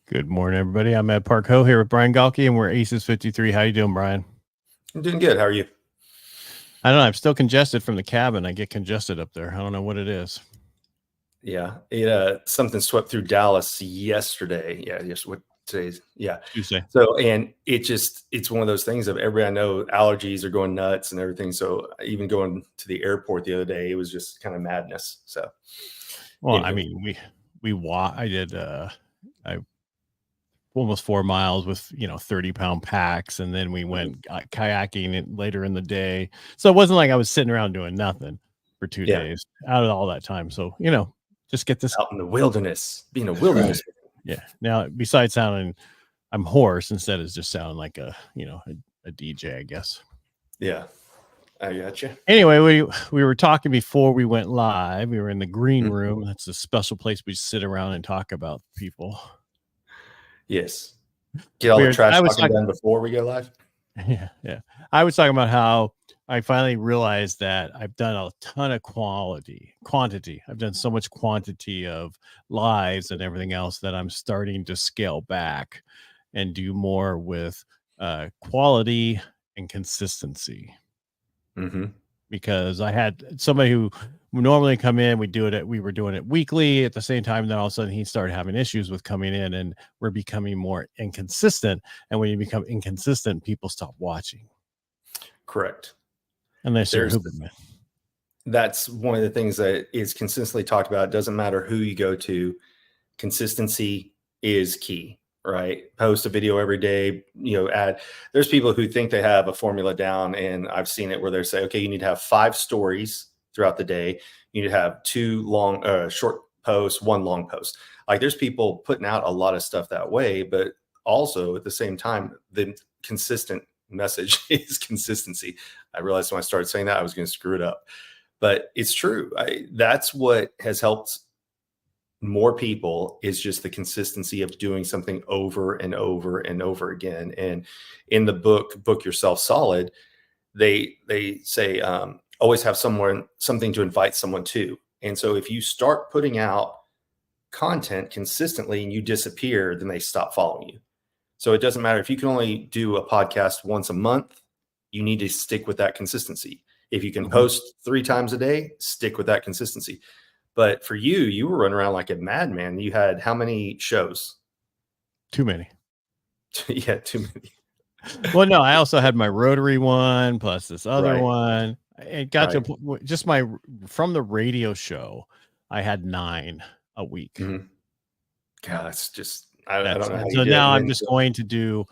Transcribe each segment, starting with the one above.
Good morning, everybody. I'm at Parcaut here with Brian Galke, and we're Aces53. How you doing, Brian? I'm doing good. How are you? I don't know. I'm still congested from the cabin. I get congested up there. I don't know what it is. Yeah, something swept through Dallas yesterday. Yeah, what today's? Yeah, Tuesday. So, and it's one of those things of everybody I know allergies are going nuts and everything. So even going to the airport the other day, it was just kind of madness. So, Well, I mean, I did I almost 4 miles with 30-pound packs, and then we went kayaking later in the day. So it wasn't like I was sitting around doing nothing for 2 days out of all that time. So just get this out in the wilderness, being a wilderness. Yeah. Now, besides sounding, I'm hoarse instead of just sounding like a DJ, I guess. Yeah, I gotcha. Anyway, we were talking before we went live. We were in the green room. That's a special place we sit around and talk about people. Yes. Get all the trash talking done before we go live. Yeah. I was talking about how I finally realized that I've done a ton of quantity. I've done so much quantity of lives and everything else that I'm starting to scale back and do more with quality and consistency. Because I had somebody who normally come in, we were doing it weekly at the same time, and then all of a sudden he started having issues with coming in, and we're becoming more inconsistent. And when you become inconsistent, people stop watching. Correct. Unless you're that's one of the things that is consistently talked about. It doesn't matter who you go to, consistency is key, right? Post a video every day, there's people who think they have a formula down, and I've seen it where they say, okay, you need to have 5 stories throughout the day. You need to have 2 short posts, 1 long post. Like, there's people putting out a lot of stuff that way, but also at the same time, the consistent message is consistency. I realized when I started saying that I was going to screw it up, but it's true. That's what has helped more people, is just the consistency of doing something over and over and over again. And in the book Yourself Solid, they say always have something to invite someone to. And so if you start putting out content consistently and you disappear, then they stop following you. So it doesn't matter if you can only do a podcast once a month, you need to stick with that consistency. If you can post 3 times a day, stick with that consistency. But for you were running around like a madman. You had how many shows? Too many. Yeah, too many. Well, no, I also had my Rotary one plus this other one. It got to just from the radio show, I had 9 a week. God, that's just, I don't know. So now I'm just going to do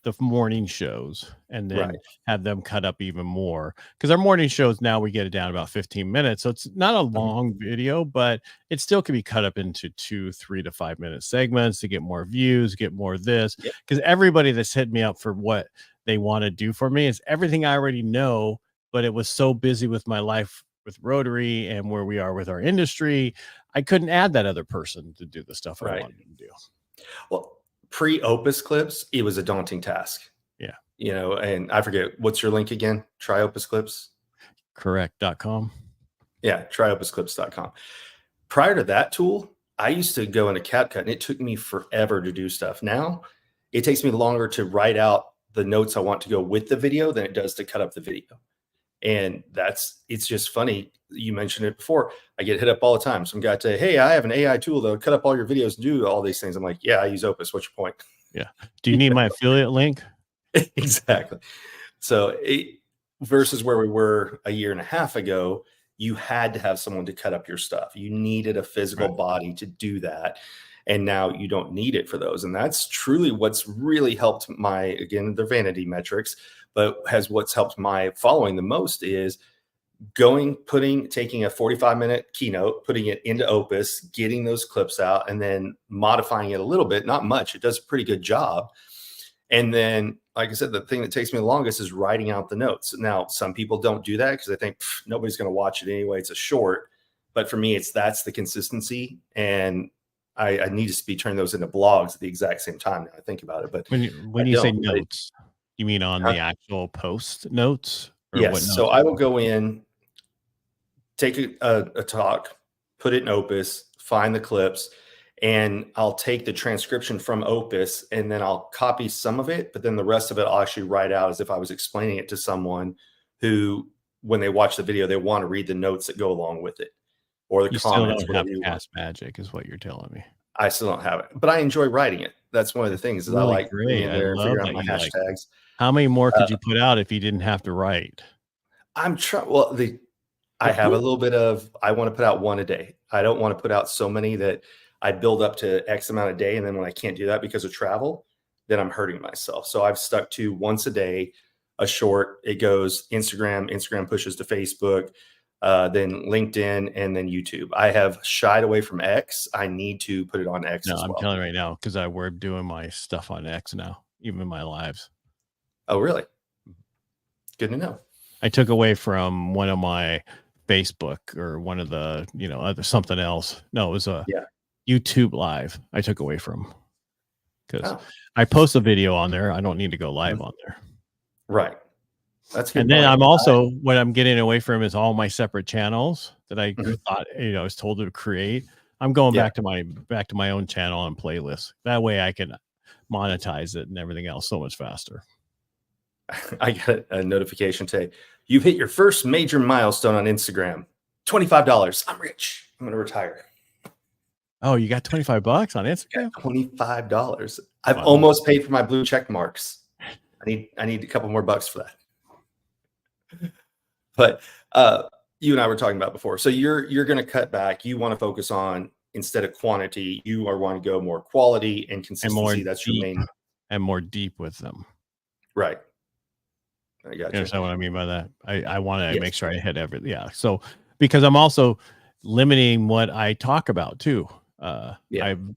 the morning shows and then have them cut up even more, because our morning shows now we get it down about 15 minutes. So it's not a long video, but it still can be cut up into 2, 3 to 5 minute segments to get more views, get more of this. Because everybody that's hit me up for what they want to do for me is everything I already know, but it was so busy with my life with Rotary and where we are with our industry, I couldn't add that other person to do the stuff I wanted to do. Well, pre-Opus clips, it was a daunting task. Yeah. And I forget, what's your link again? Try Opus Clips? Correct.com. Yeah, tryopusclips.com. Prior to that tool, I used to go into CapCut, and it took me forever to do stuff. Now, it takes me longer to write out the notes I want to go with the video than it does to cut up the video. And it's just funny. You mentioned it before. I get hit up all the time. Some guy say, hey, I have an AI tool that'll cut up all your videos and do all these things. I'm like, yeah, I use Opus. What's your point? Yeah. Do you need my affiliate link? Exactly. So versus where we were a year and a half ago, you had to have someone to cut up your stuff. You needed a physical body to do that. And now you don't need it for those. And that's truly what's really helped again, the vanity metrics, but what's helped my following the most is taking a 45-minute keynote, putting it into Opus, getting those clips out, and then modifying it a little bit, not much. It does a pretty good job. And then, like I said, the thing that takes me the longest is writing out the notes. Now, some people don't do that because they think nobody's going to watch it anyway. It's a short. But for me, that's the consistency. And I need to be turning those into blogs at the exact same time. Now I think about it. But when you say notes, you mean on the actual post notes? Yes. So I will go in, take a talk, put it in Opus, find the clips, and I'll take the transcription from Opus and then I'll copy some of it, but then the rest of it I'll actually write out as if I was explaining it to someone who, when they watch the video, they want to read the notes that go along with it or the You still comments, don't have whatever you want. cast magic is what you're telling me. I still don't have it, but I enjoy writing it. That's one of the things is I Really like being great. in I there and love figuring out that my you like. hashtags. How many more could you put out if you didn't have to write? I'm trying. Well, I have a little bit of, I want to put out one a day. I don't want to put out so many that I build up to X amount a day. And then when I can't do that because of travel, then I'm hurting myself. So I've stuck to once a day, a short. It goes Instagram pushes to Facebook, then LinkedIn, and then YouTube. I have shied away from X. I need to put it on X No, as I'm well. telling you right now, because we're doing my stuff on X now, even my lives. Oh, really? Good to know. I took away from one of my Facebook or one of the, other something else. No, it was a YouTube live. I took away from because I post a video on there. I don't need to go live on there. Right. That's good. And then I'm also, what I'm getting away from is all my separate channels that I thought, I was told to create. I'm going back to my own channel and playlist. That way I can monetize it and everything else so much faster. I got a notification today. You've hit your first major milestone on Instagram. $25. I'm rich. I'm going to retire. Oh, you got $25 on Instagram? $25. I've almost paid for my blue check marks. I need a couple more bucks for that. But you and I were talking about before. So you're going to cut back. You want to focus on, instead of quantity, you are want to go more quality and consistency. That's your main. And more deep with them. Right. I got you. Understand what I mean by that? I want to make sure I hit everything. Yeah. So because I'm also limiting what I talk about too. I'm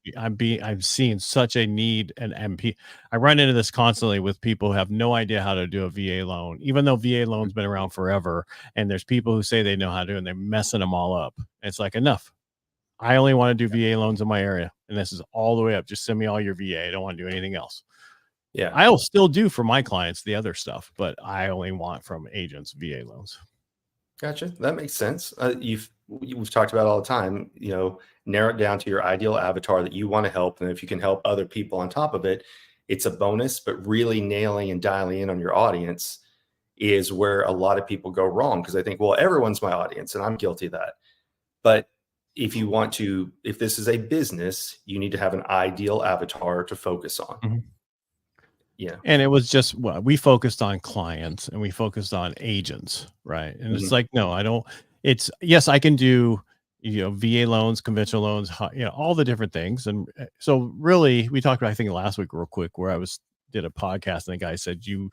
seeing such a need, and MP. I run into this constantly with people who have no idea how to do a VA loan, even though VA loan's been around forever. And there's people who say they know how to, and they're messing them all up. It's like, enough. I only want to do VA loans in my area, and this is all the way up. Just send me all your VA. I don't want to do anything else. Yeah, I'll still do for my clients the other stuff, but I only want from agents VA loans. Gotcha. That makes sense. We've talked about all the time, narrow it down to your ideal avatar that you want to help. And if you can help other people on top of it, it's a bonus, but really nailing and dialing in on your audience is where a lot of people go wrong. Cause I think, well, everyone's my audience and I'm guilty of that. But if this is a business, you need to have an ideal avatar to focus on. Mm-hmm. Yeah. And it was just, we focused on clients and we focused on agents. Right. And it's like, no, I don't, yes, I can do, VA loans, conventional loans, all the different things. And so really we talked about, I think last week real quick, where did a podcast and the guy said, you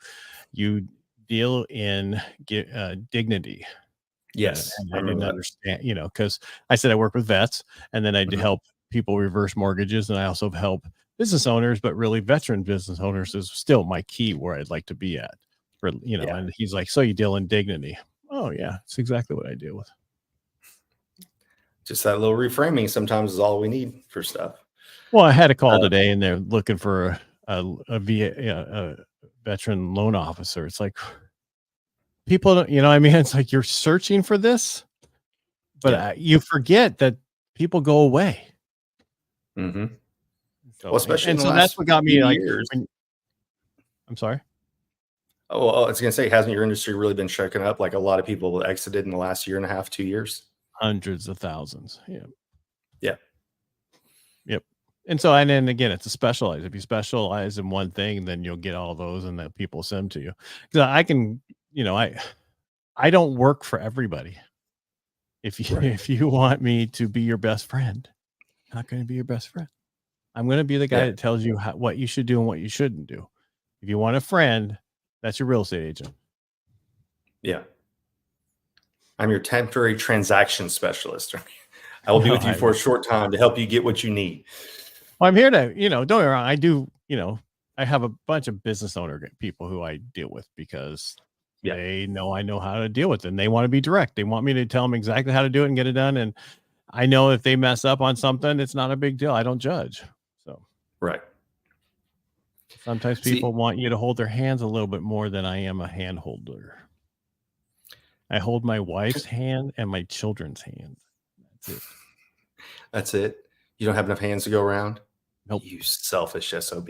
deal in dignity. Yes. And I didn't understand, because I said I work with vets, and then I help people reverse mortgages, and I also help business owners, but really veteran business owners is still my key where I'd like to be at. And he's like, so you deal in dignity. Oh yeah, it's exactly what I deal with. Just that little reframing sometimes is all we need for stuff. Well, I had a call today, and they're looking for a veteran loan officer. It's like, people don't, it's like you're searching for this, but you forget that people go away. Mm-hmm. Well, especially and so that's what got me like, I'm sorry. Oh, well, I was going to say, hasn't your industry really been shaken up? Like a lot of people exited in the last year and a half, 2 years. Hundreds of thousands. Yeah. Yep. And so, and then again, it's a specialize. If you specialize in one thing, then you'll get all those, and that people send to you. Because I can, I don't work for everybody. If you want me to be your best friend, I'm not going to be your best friend. I'm going to be the guy that tells you what you should do and what you shouldn't do. If you want a friend, that's your real estate agent. Yeah. I'm your temporary transaction specialist. I will be with you for a short time to help you get what you need. Well, I'm here to, don't get me wrong. I do, I have a bunch of business owner people who I deal with because they know I know how to deal with them. They want to be direct. They want me to tell them exactly how to do it and get it done. And I know if they mess up on something, it's not a big deal. I don't judge. So, right. Sometimes people want you to hold their hands a little bit more than I am a hand holder. I hold my wife's hand and my children's hand. That's it. That's it. You don't have enough hands to go around? Nope. You selfish SOB.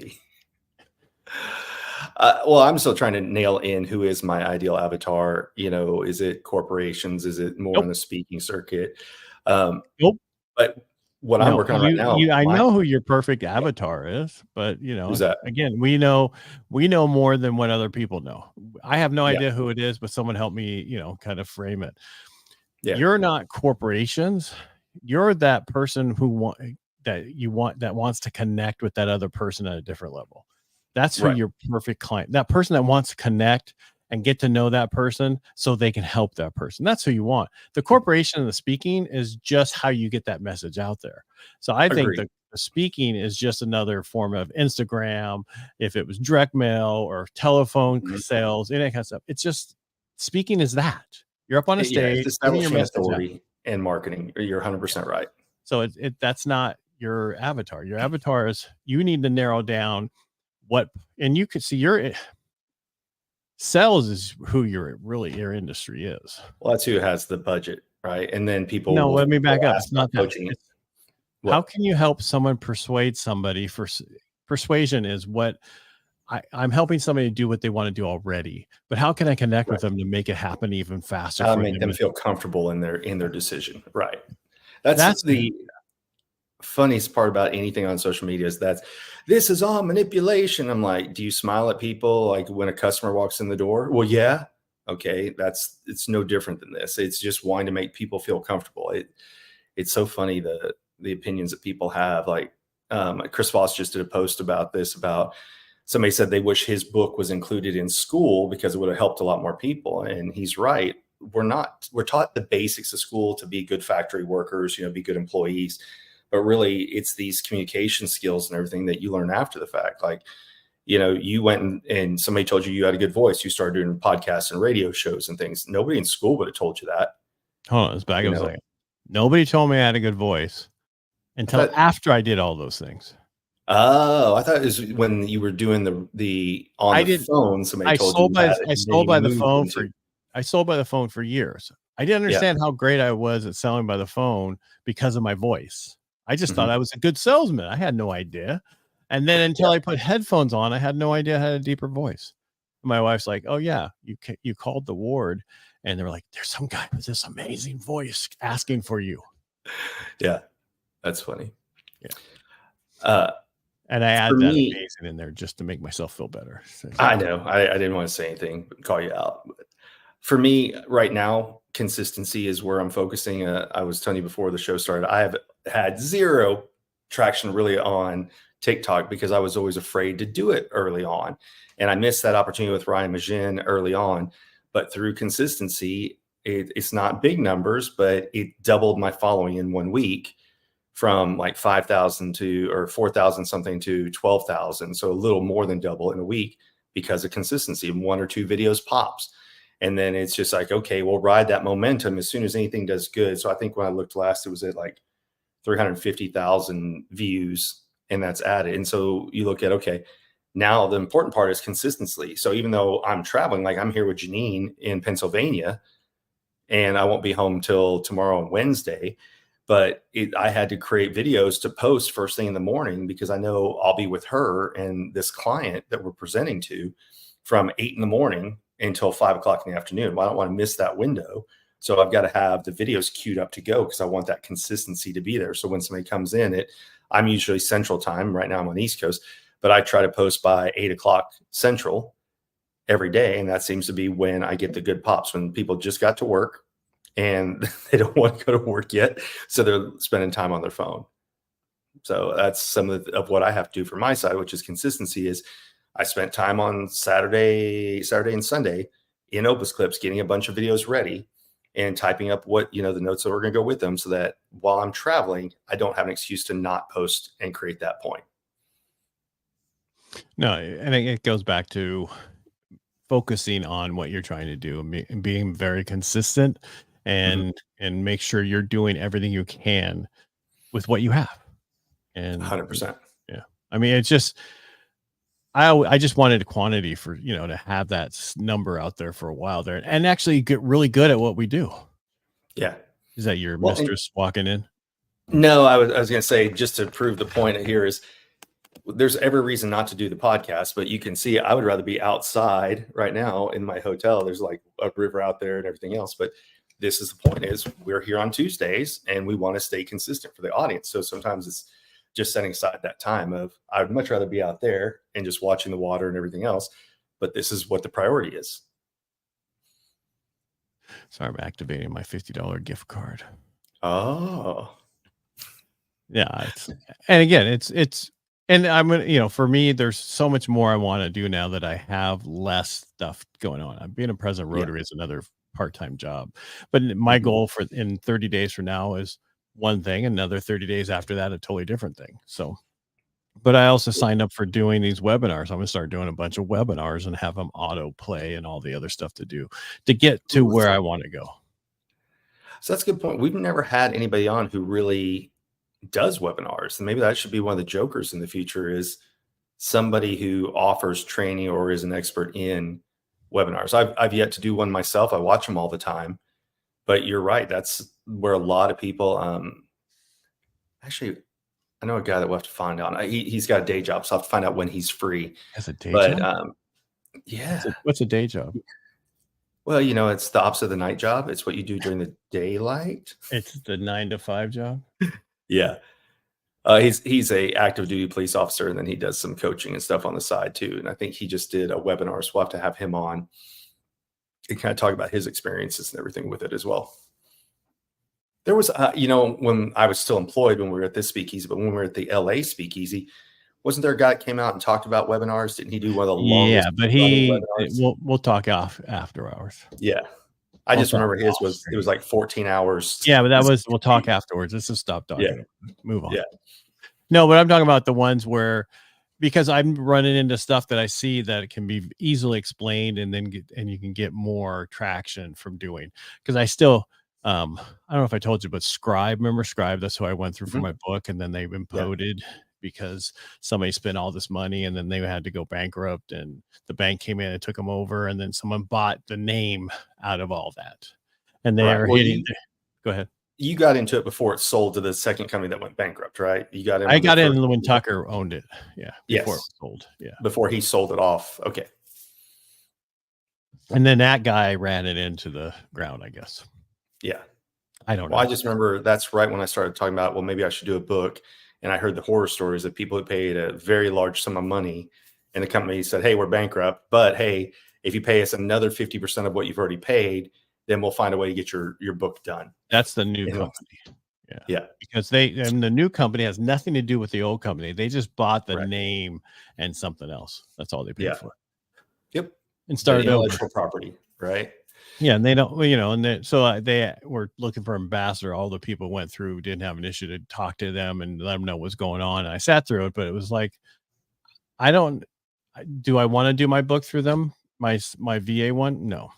Well, I'm still trying to nail in who is my ideal avatar. Is it corporations? Is it more Nope. on the speaking circuit? Nope. But what I'm No, working on right now, I know who your perfect avatar is, but who's that? again, we know more than what other people know. I have no Yeah. idea who it is, but someone help me, kind of frame it. Yeah. You're not corporations. You're that person that wants to connect with that other person at a different level. That's who Right. your perfect client, that person that wants to connect and get to know that person so they can help that person. That's who you want. The corporation and the speaking is just how you get that message out there. So I think Agreed. the speaking is just another form of Instagram. If it was direct mail or telephone Mhm. sales, any kind of stuff, it's just speaking is that. You're up on a Yeah, stage it's giving your establishing message out. authority and marketing. You're 100% right. So that's not your avatar. Your avatar is, you need to narrow down what, and you could see your sales is who your industry is. Well, that's who has the budget, right? And then people No, will let me back up. ask It's about not that. coaching. It's how What? can you help someone persuade somebody persuasion is what I'm helping somebody do what they want to do already, but how can I connect with Right. them to make it happen even faster How to for make them? them feel comfortable in their decision. Right. That's That's the funniest part about anything on social media is that this is all manipulation. I'm like, do you smile at people like when a customer walks in the door? Well, yeah. Okay, it's no different than this. It's just wanting to make people feel comfortable. It's so funny the opinions that people have. Like Chris Voss just did a post about this, about somebody said they wish his book was included in school because it would have helped a lot more people. And he's right. We're taught the basics of school to be good factory workers, be good employees. But really it's these communication skills and everything that you learn after the fact. Like, you went and somebody told you had a good voice. You started doing podcasts and radio shows and things. Nobody in school would have told you that. hold on, let's back You up a know, second. Nobody told me I had a good voice I until thought, after I did all those things. oh, I thought it was when you were doing the on I the did. phone, somebody told you that, I and then sold you by the moved phone into, for years. I didn't yeah. understand how great I was at selling by the phone because of my voice. I just thought Mhm. I was a good salesman. I had no idea. And then until I put headphones on, I had no idea I had a deeper voice. My wife's like, "Oh yeah, you called the ward," and they were like, "There's some guy with this amazing voice asking for you." Yeah, that's funny. Yeah. Uh, And I for add that me, amazing in there just to make myself feel better. So, I know I didn't want to say anything, but call you out. But for me right now, consistency is where I'm focusing. I was telling you before the show started, I have had zero traction really on TikTok because I was always afraid to do it early on. And I missed that opportunity with Ryan Majin early on. But through consistency, it's not big numbers, but it doubled my following in 1 week from like 5,000 to or 4,000 something to 12,000. So a little more than double in a week because of consistency. One or two videos pops. And then it's just like, okay, we'll ride that momentum as soon as anything does good. So I think when I looked last, it was at like 350,000 views, and that's added. And so you look at, okay, now the important part is consistency. So even though I'm traveling, like I'm here with Janine in Pennsylvania, and I won't be home till tomorrow on Wednesday, but I had to create videos to post first thing in the morning because I know I'll be with her and this client that we're presenting to from 8 in the morning until 5 o'clock in the afternoon. Well, I don't want to miss that window. So I've got to have the videos queued up to go because I want that consistency to be there. So when somebody comes in, I'm usually Central Time. Right now I'm on the East Coast, but I try to post by 8 o'clock Central every day. And that seems to be when I get the good pops, when people just got to work and they don't want to go to work yet. So they're spending time on their phone. So that's some of what I have to do for my side, which is consistency. Is I spent time on Saturday and Sunday in Opus Clips, getting a bunch of videos ready and typing up what, the notes that we're going to go with them so that while I'm traveling, I don't have an excuse to not post and create that point. no, and it goes back to focusing on what you're trying to do and being very consistent Mhm. and make sure you're doing everything you can with what you have. And 100%. yeah, I mean, it's just, I just wanted a quantity for, to have that number out there for a while there and actually get really good at what we do. Yeah. Is that your Well, and mistress walking in? No, I was going to say, just to prove the point here, is there's every reason not to do the podcast, but you can see I would rather be outside right now in my hotel. There's like a river out there and everything else. But this is the point, is we're here on Tuesdays and we want to stay consistent for the audience. So sometimes it's just setting aside that time of, I would much rather be out there and just watching the water and everything else. But this is what the priority is. Sorry, I'm activating my $50 gift card. Oh, yeah. And again, it's, and I'm going to, for me, there's so much more I want to do now that I have less stuff going on. I'm being a president Rotary is another part-time job, but my goal for in 30 days from now is one thing, another 30 days after that, a totally different thing. So, but I also signed up for doing these webinars. I'm going to start doing a bunch of webinars and have them auto play and all the other stuff to do to get to where I want to go. So that's a good point. We've never had anybody on who really does webinars, and maybe that should be one of the jokers in the future, is somebody who offers training or is an expert in webinars. I've yet to do one myself. I watch them all the time, but you're right. That's where a lot of people, actually, I know a guy that we'll have to find out. He's got a day job, so I'll have to find out when he's free. As a day job? Yeah. What's a day job? Well, it's the opposite of the night job. It's what you do during the daylight. It's the 9 to 5 job. Yeah. He's a active duty police officer, and then he does some coaching and stuff on the side too. And I think he just did a webinar, so we'll have to have him on and kind of talk about his experiences and everything with it as well. There was, when I was still employed, when we were at this speakeasy, but when we were at the LA speakeasy, wasn't there a guy that came out and talked about webinars? Didn't he do one of the longest? Yeah, but we'll talk after hours. Yeah. I just remember it was like 14 hours. Yeah, but we'll talk afterwards. Let's just stop talking. Yeah. Move on. Yeah. No, but I'm talking about the ones where, because I'm running into stuff that I see that it can be easily explained, and then you can get more traction from doing. Because I still, I don't know if I told you, but Scribe, remember Scribe? That's who I went through for my book, and then they've imploded because somebody spent all this money, and then they had to go bankrupt, and the bank came in and took them over, and then someone bought the name out of all that, and they are hitting. Go ahead. You got into it before it sold to the second company that went bankrupt, right? You got in. I got in when Tucker owned it. Yeah. Before it was sold. Yeah. Before he sold it off. Okay. And then that guy ran it into the ground, I guess. Yeah. I don't know. I just remember that's right when I started talking about, well, maybe I should do a book. And I heard the horror stories of people who paid a very large sum of money, and the company said, hey, we're bankrupt, but hey, if you pay us another 50% of what you've already paid, then we'll find a way to get your book done. That's the new company. Yeah. Because the new company has nothing to do with the old company. They just bought the name and something else. That's all they paid for. Yep. And started intellectual property, right? Yeah, and they don't, and so they were looking for ambassador. All the people went through didn't have an issue to talk to them and let them know what's going on. And I sat through it, but it was like, do I want to do my book through them? My VA one? No,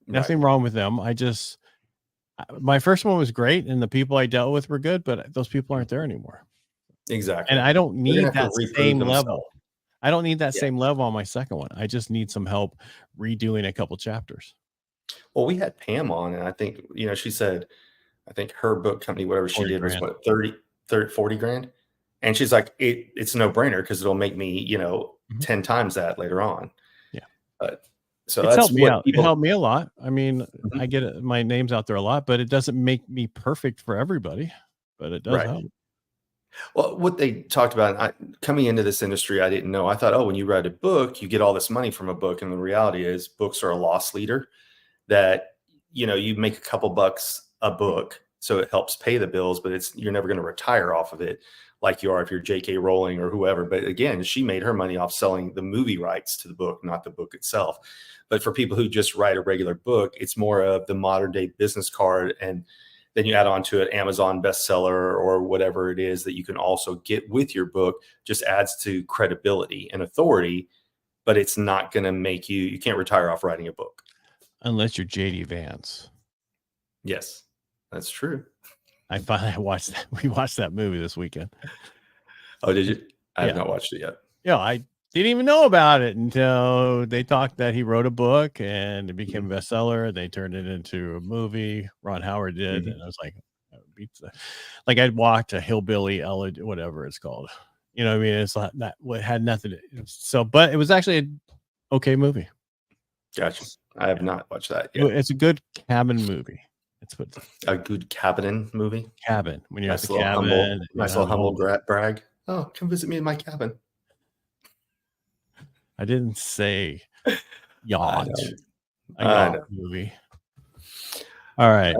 nothing wrong with them. My first one was great, and the people I dealt with were good, but those people aren't there anymore. Exactly. And I don't need that same level. I don't need that same level on my second one. I just need some help redoing a couple chapters. Well, we had Pam on, and I think, she said, I think her book company, whatever she did, was what, 40 grand. And she's like, it's a no brainer because it'll make me, 10 times that later on. Yeah. But so it's that's helped me out. It helped me a lot. I mean, I get it, my name's out there a lot, but it doesn't make me perfect for everybody, but it does help. Well, what they talked about, coming into this industry, I didn't know. I thought, when you write a book, you get all this money from a book. And the reality is books are a loss leader, that, you make a couple bucks a book, so it helps pay the bills, but you're never going to retire off of it like you are if you're J.K. Rowling or whoever. But again, she made her money off selling the movie rights to the book, not the book itself. But for people who just write a regular book, it's more of the modern day business card. And then you add on to it Amazon bestseller or whatever it is that you can also get with your book, just adds to credibility and authority, but it's not going to make you can't retire off writing a book. Unless you're JD Vance. Yes, that's true. I finally watched that. We watched that movie this weekend. Oh, did you? I have not watched it yet. Yeah, I didn't even know about it until they talked that he wrote a book and it became a bestseller. They turned it into a movie. Ron Howard did. And I was like, beats the, like I'd watch a hillbilly whatever it's called. You know what I mean? It's not that what had nothing to, so, but it was actually an okay movie. Gotcha. I have not watched that yet. It's a good cabin movie. It's a good cabin movie. Cabin when you're nice at the cabin. Nice little humble brag. Oh, come visit me in my cabin. I didn't say yacht. A yacht movie. All right.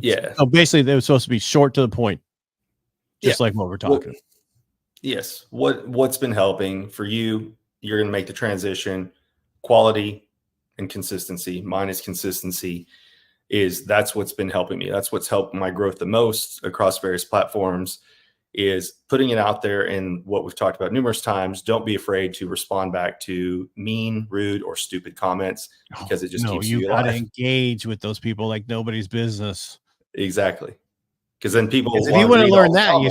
Yeah. So basically, they were supposed to be short to the point, just like what we're talking. Yes. What's been helping for you? You're going to make the transition. Quality and consistency. Mine is consistency. That's what's been helping me. That's what's helped my growth the most across various platforms. Is putting it out there, and what we've talked about numerous times. Don't be afraid to respond back to mean, rude, or stupid comments, because it just keeps you alive. Gotta engage with those people like nobody's business. Exactly, because then people. If you wouldn't learn that,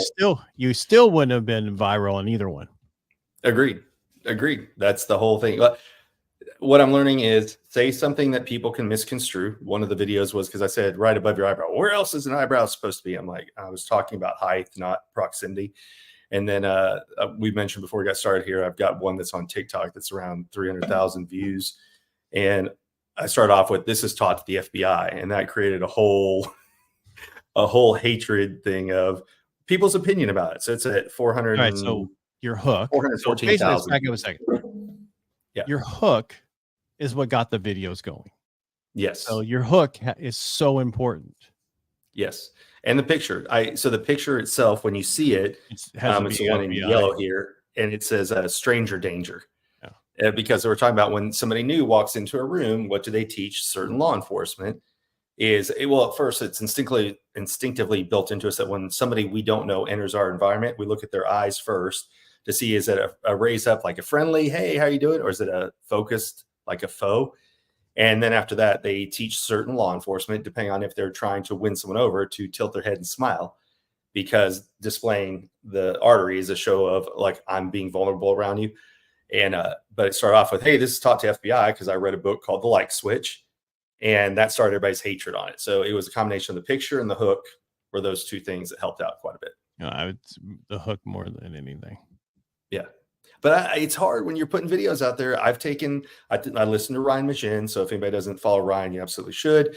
you still wouldn't have been viral on either one. Agreed. That's the whole thing. What I'm learning is say something that people can misconstrue. One of the videos was because I said right above your eyebrow. Where else is an eyebrow supposed to be? I'm like, I was talking about height, not proximity. And then we mentioned before we got started here, I've got one that's on TikTok that's around 300,000 views. And I started off with, this is taught to the FBI. And that created a whole hatred thing of people's opinion about it. So it's at 400. All right. So your hook. 414,000. Back up a second. Yeah. Your hook is what got the videos going. Yes. So your hook is so important. Yes. And the picture. So the picture itself, when you see it, it's the one in yellow here, and it says stranger danger. Yeah. Because we're talking about when somebody new walks into a room, what do they teach certain law enforcement? At first it's instinctively built into us that when somebody we don't know enters our environment, we look at their eyes first to see, is it a raise up like a friendly, hey, how you doing? Or is it a focused like a foe? And then after that, they teach certain law enforcement, depending on if they're trying to win someone over, to tilt their head and smile, because displaying the artery is a show of like, I'm being vulnerable around you. And but it started off with, hey, this is taught to FBI, because I read a book called The Like Switch, and that started everybody's hatred on it. So it was a combination of the picture and the hook were those two things that helped out quite a bit. The hook more than anything. Yeah. But it's hard when you're putting videos out there. I listen to Ryan Machin. So if anybody doesn't follow Ryan, you absolutely should.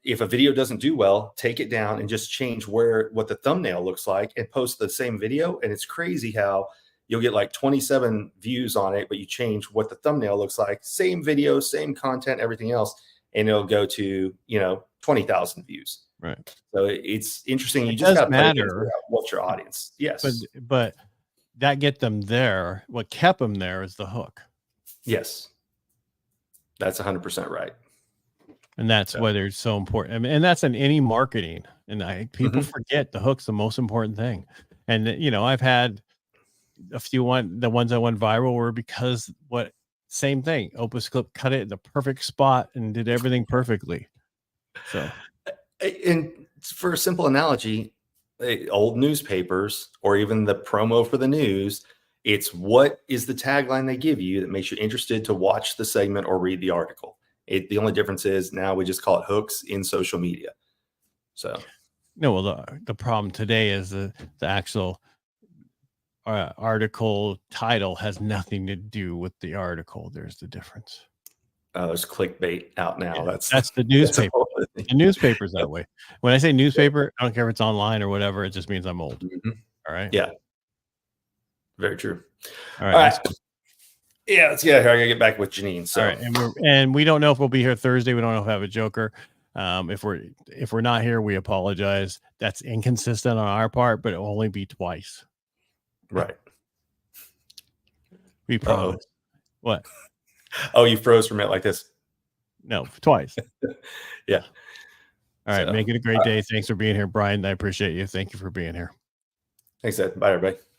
If a video doesn't do well, take it down and just change what the thumbnail looks like and post the same video. And it's crazy how you'll get like 27 views on it, but you change what the thumbnail looks like, same video, same content, everything else, and it'll go to 20,000 views. Right. So it's interesting. You just got to matter what's your audience. Yes, but that get them there. What kept them there is the hook. Yes, that's 100% right. And that's why they're so important. I mean, and that's in any marketing. And people forget the hook's the most important thing. And I've had a few the ones that went viral were because same thing. Opus Clip cut it in the perfect spot and did everything perfectly. So, and for a simple analogy, old newspapers or even the promo for the news, it's what is the tagline they give you that makes you interested to watch the segment or read the article. The only difference is now we just call it hooks in social media. So no, well, the problem today is the actual article title has nothing to do with the article. There's the difference. There's clickbait out now. Yeah, that's the newspaper. The newspaper's that way. When I say newspaper, I don't care if it's online or whatever. It just means I'm old. All right. Yeah. Very true. All right. Yeah, let's get out here. I gotta get back with Janine. So, all right, and we don't know if we'll be here Thursday. We don't know if we have a joker. If we're not here, we apologize. That's inconsistent on our part, but it'll only be twice. Right. We promise. What? Oh, you froze from it like this? No, twice. Yeah. All right. Make it a great day. Thanks for being here, Brian. I appreciate you. Thank you for being here. Thanks, Ed. Bye, everybody.